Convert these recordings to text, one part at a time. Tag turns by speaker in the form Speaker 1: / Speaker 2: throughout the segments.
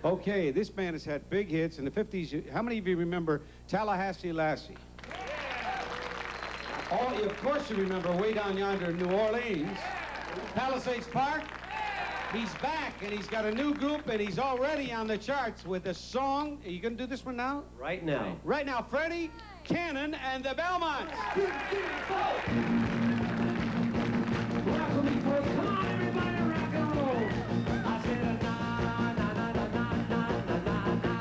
Speaker 1: Okay, this band has had big hits in the 50s. How many of you remember Tallahassee Lassie? Oh, of course you remember Way Down Yonder in New Orleans. Palisades Park. He's back, and he's got a new group, and he's already on the charts with a song. Are you going to do this one now?
Speaker 2: Right now.
Speaker 1: Right now, Freddy, Cannon, and the Belmonts.
Speaker 3: Come on, everybody, rock and roll. I said, na na na na na na na na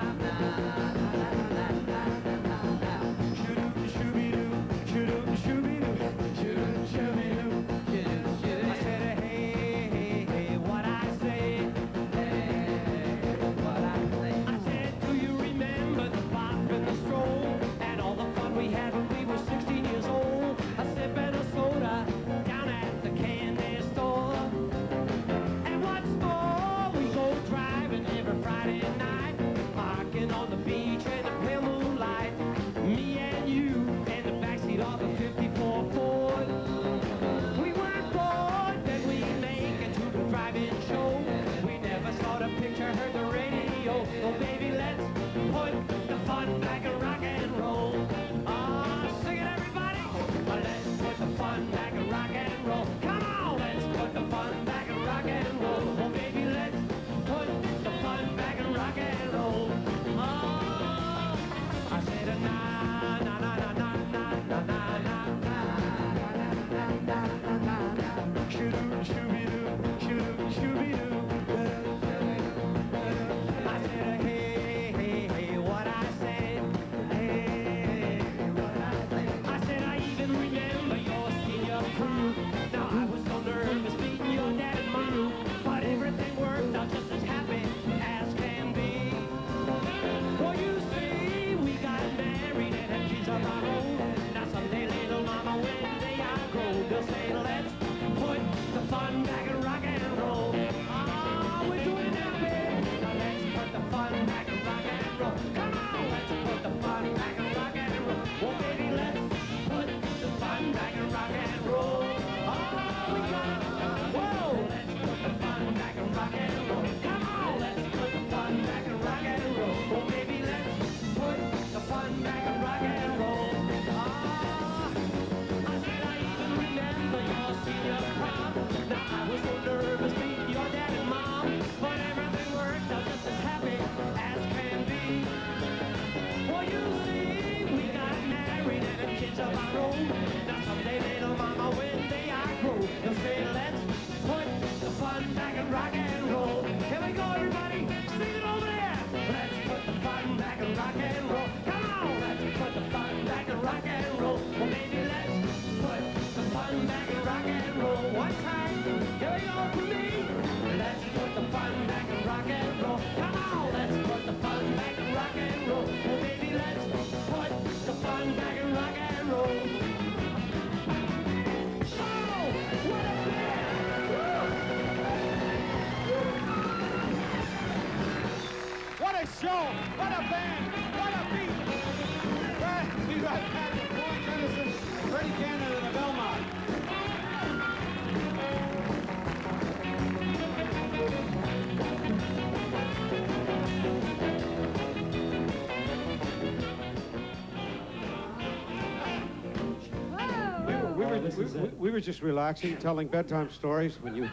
Speaker 3: na. Shoo-doo, shoo-be-doo, shoo-doo, shoo-be-doo, shoo-doo, shoo-be-doo. I said, hey, hey, hey, what I say? Hey, what I say? I said, do you remember the pop and the stroll and all the fun we had when we were 16 years old? I said, better soda down at the candy store. And what's more, we go driving every Friday night, parking on the beach in the pale moonlight. Me and you in the backseat of the 54 Ford. We weren't bored, then we make it to the drive-in show. We never saw the picture, heard the radio. Oh baby, let's put the fun back in rock and roll. Sing it everybody. Let's put the fun back in rock and roll. Come on, let's put the fun back in rock and roll. Oh baby, let's put the fun back in rock and roll. I said na na na na na na na na na na na. Shoo-doo, shoo-be-doo, shoo-doo, shoo-be-doo. I said hey, hey, hey, what I said. Hey, what I said. I said I even remember your senior crew. Now I was so nervous meeting your dad and mom, but everything worked out just as happy as can be. Well, you see, we got married and had kids of our own. Now someday little mama, when they outgrow, they'll say, let's put the fun back in rock and roll. We're doing it now, baby. Now let's put the fun back in rock and roll. Come on, let's put the fun back in rock and roll. Well, baby, let's put the fun back in rock and roll. We got it. Whoa, let's put the fun back in rock and roll. Come on, let's put the fun back in rock and roll. Oh, baby, let's put the fun back in rock and roll. I said I even remember your senior prom. Now I was so nervous meeting your dad and mom, but everything worked out just as happy as can be. Well, you see, we got married and had kids of our own. Now someday little mama, when they outgrow, they'll say, let's put the fun back in rock and roll. Here we go, everybody, sing it over there. Let's put the fun back in rock and roll. Come on, let's put the fun back in rock and roll. Well, baby, let's put the fun back in rock and roll. One time, here we go for me. Let's put the fun back in rock and roll. Come on, let's put the fun back in rock and roll. Well, baby, let's put the fun back in rock and roll. Oh, what a band!
Speaker 1: What a show! What a band! What a beat! Right, be right back with Paul Jennison, Freddy Cannon, and the Belmonts. We were just relaxing, telling bedtime stories when you...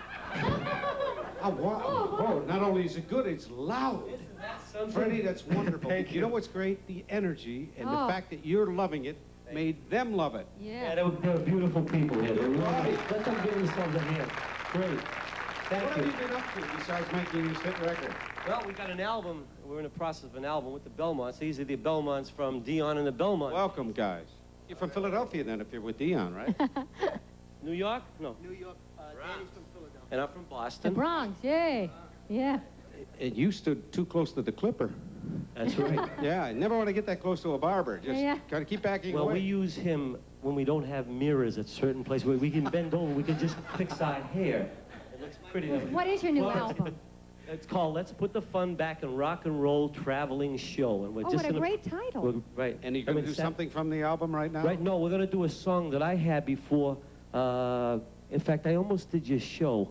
Speaker 1: Oh, wow. Oh, not only is it good, it's loud. Freddy, that's wonderful.
Speaker 2: Thank
Speaker 1: You know what's great? The energy and the fact that you're loving it made them love it.
Speaker 2: Yeah, they were beautiful people here. They were really, let them give themselves a hand. Great. Thank
Speaker 1: What
Speaker 2: you.
Speaker 1: have you been up to besides making this hit record?
Speaker 4: Well, we got an album. We're in the process of an album with the Belmonts. These are the Belmonts from Dion and the Belmonts.
Speaker 1: Welcome, guys. You're from Philadelphia, then, if you're with Dion, right?
Speaker 4: New York? No.
Speaker 5: New York. Danny's from Philadelphia.
Speaker 4: And I'm from
Speaker 6: The
Speaker 4: Boston.
Speaker 6: Bronx, yay. Yeah.
Speaker 1: And you stood too close to the clipper.
Speaker 4: That's right.
Speaker 1: Yeah, I never want to get that close to a barber. Just
Speaker 6: Yeah.
Speaker 1: gotta keep backing
Speaker 4: Well,
Speaker 1: away.
Speaker 4: we use him when we don't have mirrors at certain places where we can bend over. We can just fix our hair. It looks pretty.
Speaker 6: What is your new album?
Speaker 4: It's called "Let's Put the Fun Back in Rock and Roll Traveling Show," and we're
Speaker 6: Oh,
Speaker 4: just
Speaker 6: what a
Speaker 4: in
Speaker 6: great title.
Speaker 4: right.
Speaker 1: And you're gonna do something from the album right now?
Speaker 4: Right. No, we're gonna do a song that I had before. In fact, I almost did your show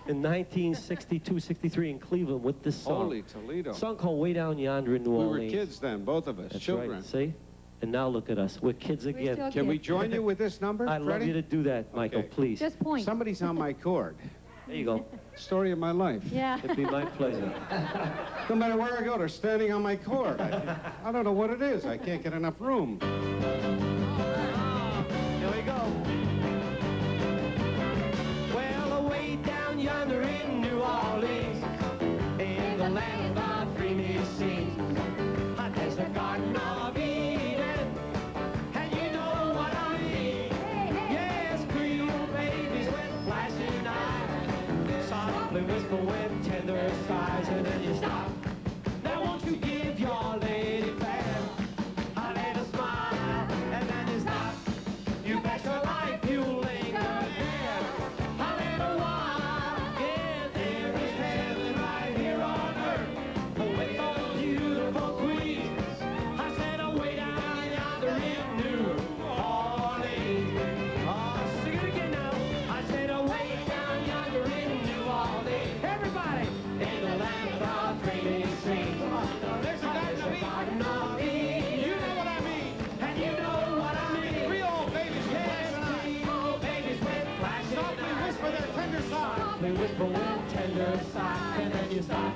Speaker 4: in 1962, 63 in Cleveland with this song.
Speaker 1: Holy Toledo.
Speaker 4: A song called Way Down Yonder in New
Speaker 1: We
Speaker 4: Orleans.
Speaker 1: were kids then, both of us,
Speaker 4: That's
Speaker 1: children.
Speaker 4: right, see? And now look at us. We're kids again.
Speaker 6: still
Speaker 1: Can we
Speaker 6: kids.
Speaker 1: join you with this number,
Speaker 4: I'd love
Speaker 1: Freddie?
Speaker 4: you to do that, Michael,
Speaker 1: Okay.
Speaker 4: please.
Speaker 6: Just point.
Speaker 1: Somebody's on my cord.
Speaker 4: There you go.
Speaker 1: Story of my life.
Speaker 6: Yeah.
Speaker 4: It'd be my pleasure.
Speaker 1: No matter where I go, they're standing on my cord. I don't know what it is. I can't get enough room.
Speaker 3: Here we go. Well, away down yonder in New Orleans, in the land of dreamy scenes, there's a garden of Eden, and you know what I mean. Yes, Creole babies with flashing eyes, softly whisper with tender sighs, and then you stop. Now won't you give your lady fair a little smile, and then you stop. You bet your life you'll linger there a little while. Yeah, there is heaven right here on earth with those beautiful queens. I said away down yonder in New Orleans. Oh, sing it again now. I said away down yonder in New Orleans. Everybody in the land of dreamy scenes. There's a garden of Eden. You know what I mean. And you know what I mean.
Speaker 1: Creole babies with
Speaker 3: Yes, babies with flashing
Speaker 1: softly
Speaker 3: eyes.
Speaker 1: whisper their tender sighs.
Speaker 3: Softly whisper with tender sighs, and then you stop.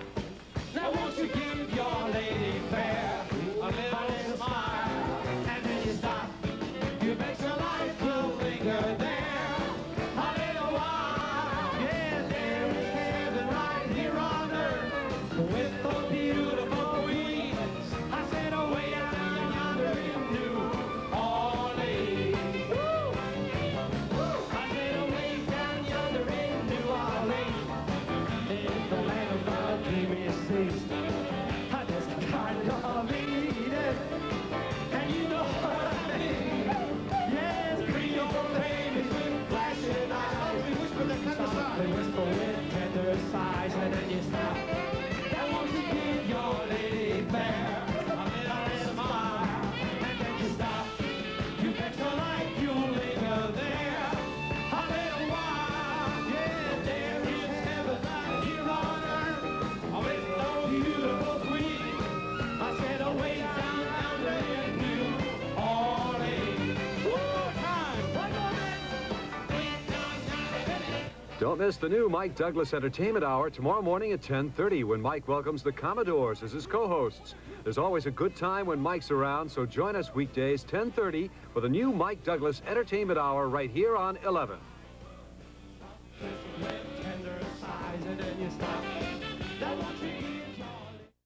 Speaker 3: Now won't you give your lady fair a little smile, and then you stop. You bet your life will linger there a little while. Yeah, there is heaven right here on earth with those beautiful queens. I said away down yonder in New Orleans. Woo! I said away down yonder in New Orleans, in the land of the dreamy seas. There's a garden of Eden, and you know what I mean. Yes, Creole babies with flashing eyes.
Speaker 1: We whisper their tender
Speaker 3: Softly
Speaker 1: sighs.
Speaker 3: whisper with tender sighs, and then you stop. Now won't you give your lady fair a little smile, and then you stop. You bet your life you'll linger there a little while. Yeah, there is heaven right here on earth with those beautiful queens. I said away down yonder in New Orleans. One time, one more minute.
Speaker 7: Don't miss the new Mike Douglas Entertainment Hour tomorrow morning at 10:30 when Mike welcomes the Commodores as his co-hosts. There's always a good time when Mike's around, so join us weekdays 10:30 for the new Mike Douglas Entertainment Hour right here on 11.
Speaker 3: With tender sighs, and then you stop. Now won't you